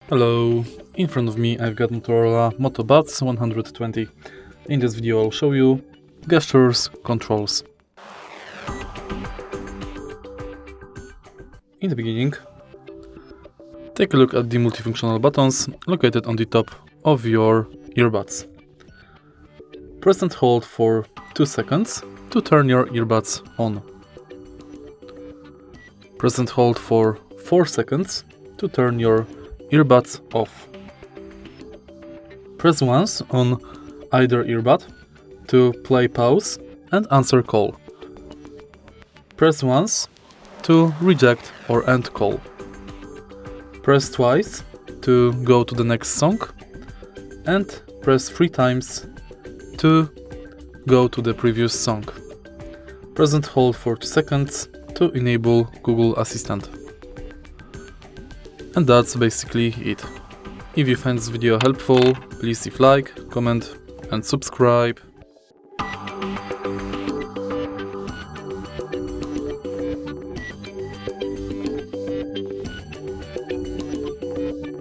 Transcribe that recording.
Hello, in front of me I've got Motorola Moto Buds 120. In this video I'll show you gestures controls. In the beginning, take a look at the multifunctional buttons located on the top of your earbuds. Press and hold for 2 seconds to turn your earbuds on. Press and hold for 4 seconds to turn your earbuds off. Press once on either earbud to play pause and answer call. Press once to reject or end call. Press twice to go to the next song and press 3 times to go to the previous song. Press and hold for 2 seconds to enable Google Assistant. And that's basically it. If you find this video helpful, please leave like, comment and subscribe.